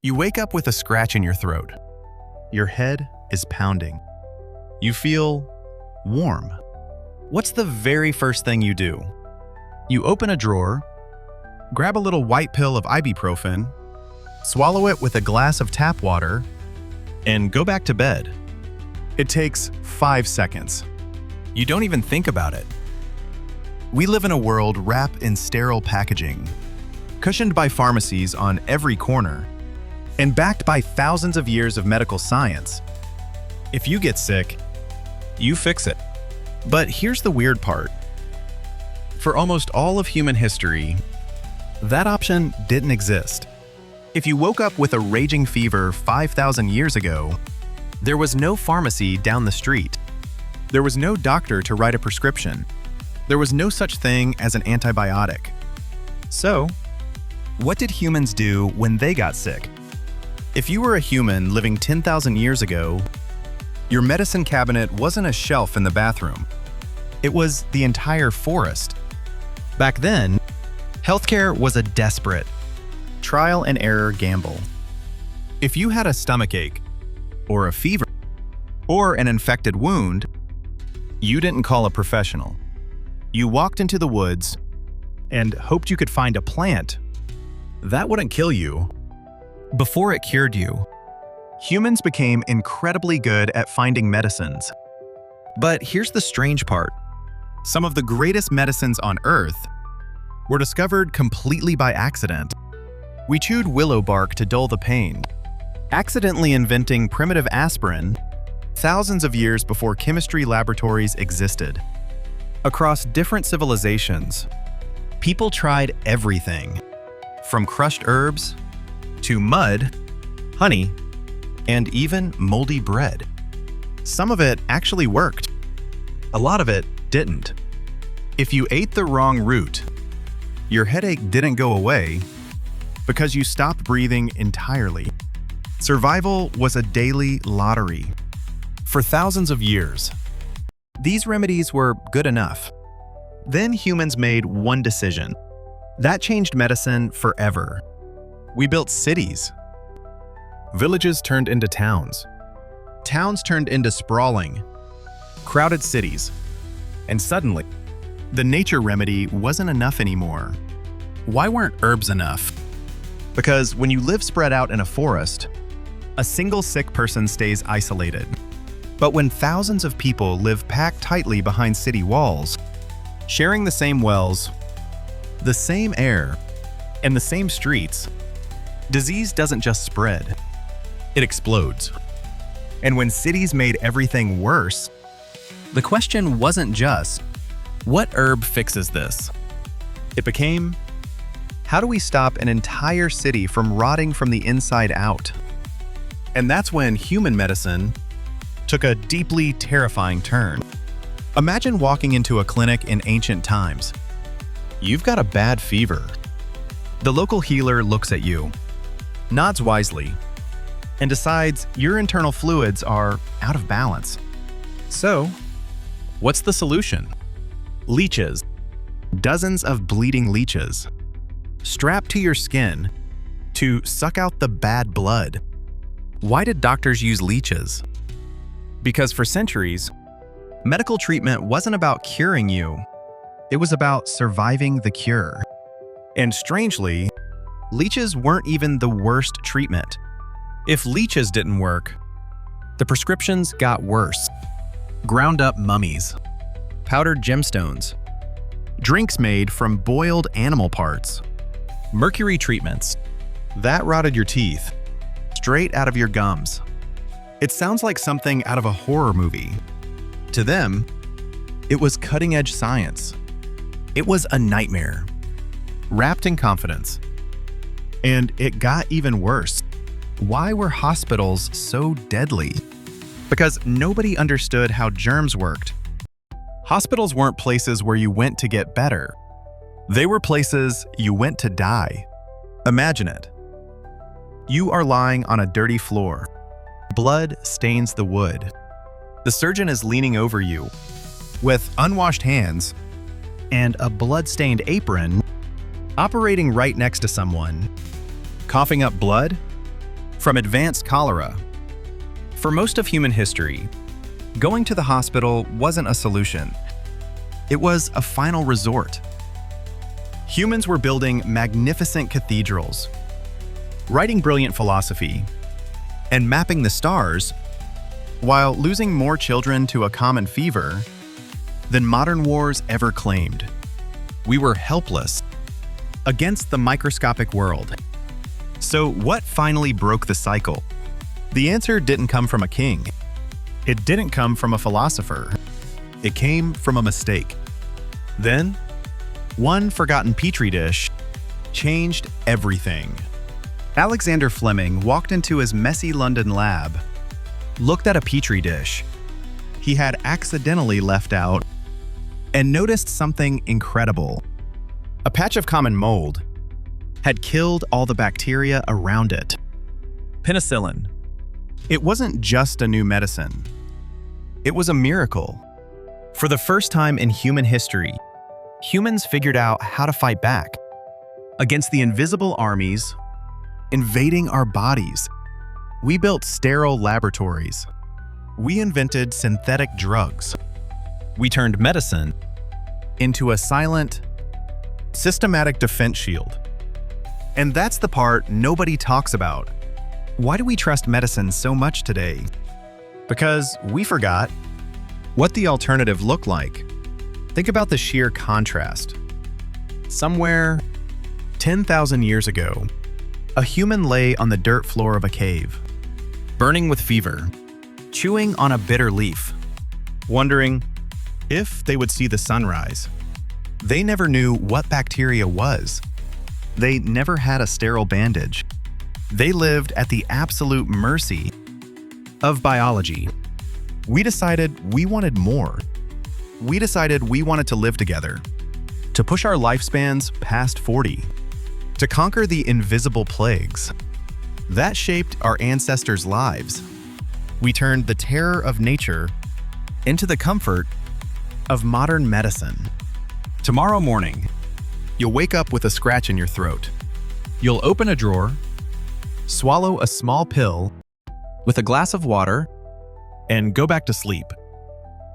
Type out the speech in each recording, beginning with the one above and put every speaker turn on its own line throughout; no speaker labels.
You wake up with a scratch in your throat. Your head is pounding. You feel warm. What's the very first thing you do? You open a drawer, grab a little white pill of ibuprofen, swallow it with a glass of tap water, and go back to bed. It takes 5 seconds. You don't even think about it. We live in a world wrapped in sterile packaging, cushioned by pharmacies on every corner, and backed by thousands of years of medical science. If you get sick, you fix it. But here's the weird part. For almost all of human history, that option didn't exist. If you woke up with a raging fever 5,000 years ago, there was no pharmacy down the street. There was no doctor to write a prescription. There was no such thing as an antibiotic. So, what did humans do when they got sick? If you were a human living 10,000 years ago, your medicine cabinet wasn't a shelf in the bathroom. It was the entire forest. Back then, healthcare was a desperate, trial and error gamble. If you had a stomachache, or a fever, or an infected wound, you didn't call a professional. You walked into the woods and hoped you could find a plant that wouldn't kill you before it cured you. Humans became incredibly good at finding medicines. But here's the strange part. Some of the greatest medicines on Earth were discovered completely by accident. We chewed willow bark to dull the pain, accidentally inventing primitive aspirin thousands of years before chemistry laboratories existed. Across different civilizations, people tried everything, from crushed herbs to mud, honey, and even moldy bread. Some of it actually worked. A lot of it didn't. If you ate the wrong root, your headache didn't go away because you stopped breathing entirely. Survival was a daily lottery. For thousands of years, these remedies were good enough. Then humans made one decision. That changed medicine forever. We built cities. Villages turned into towns. Towns turned into sprawling, crowded cities. And suddenly, the nature remedy wasn't enough anymore. Why weren't herbs enough? Because when you live spread out in a forest, a single sick person stays isolated. But when thousands of people live packed tightly behind city walls, sharing the same wells, the same air, and the same streets, disease doesn't just spread, it explodes. And when cities made everything worse, the question wasn't just, what herb fixes this? It became, how do we stop an entire city from rotting from the inside out? And that's when human medicine took a deeply terrifying turn. Imagine walking into a clinic in ancient times. You've got a bad fever. The local healer looks at you, nods wisely, and decides your internal fluids are out of balance. So, what's the solution? Leeches. Dozens of bleeding leeches, strapped to your skin to suck out the bad blood. Why did doctors use leeches? Because for centuries, medical treatment wasn't about curing you. It was about surviving the cure. And strangely, leeches weren't even the worst treatment. If leeches didn't work, the prescriptions got worse. Ground up mummies, powdered gemstones, drinks made from boiled animal parts, mercury treatments that rotted your teeth straight out of your gums. It sounds like something out of a horror movie. To them, it was cutting-edge science. It was a nightmare, wrapped in confidence. And it got even worse. Why were hospitals so deadly? Because nobody understood how germs worked. Hospitals weren't places where you went to get better. They were places you went to die. Imagine it. You are lying on a dirty floor. Blood stains the wood. The surgeon is leaning over you with unwashed hands and a blood-stained apron, operating right next to someone. Coughing up blood? From advanced cholera. For most of human history, going to the hospital wasn't a solution. It was a final resort. Humans were building magnificent cathedrals, writing brilliant philosophy, and mapping the stars while losing more children to a common fever than modern wars ever claimed. We were helpless against the microscopic world. So what finally broke the cycle? The answer didn't come from a king. It didn't come from a philosopher. It came from a mistake. Then, one forgotten petri dish changed everything. Alexander Fleming walked into his messy London lab, looked at a petri dish he had accidentally left out, and noticed something incredible. A patch of common mold had killed all the bacteria around it. Penicillin. It wasn't just a new medicine. It was a miracle. For the first time in human history, humans figured out how to fight back against the invisible armies invading our bodies. We built sterile laboratories. We invented synthetic drugs. We turned medicine into a silent, systematic defense shield. And that's the part nobody talks about. Why do we trust medicine so much today? Because we forgot what the alternative looked like. Think about the sheer contrast. Somewhere 10,000 years ago, a human lay on the dirt floor of a cave, burning with fever, chewing on a bitter leaf, wondering if they would see the sunrise. They never knew what bacteria was. They never had a sterile bandage. They lived at the absolute mercy of biology. We decided we wanted more. We decided we wanted to live together, to push our lifespans past 40, to conquer the invisible plagues. That shaped our ancestors' lives. We turned the terror of nature into the comfort of modern medicine. Tomorrow morning, you'll wake up with a scratch in your throat. You'll open a drawer, swallow a small pill with a glass of water, and go back to sleep.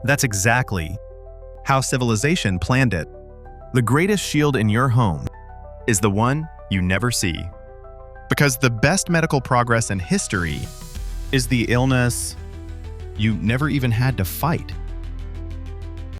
That's exactly how civilization planned it. The greatest shield in your home is the one you never see. Because the best medical progress in history is the illness you never even had to fight.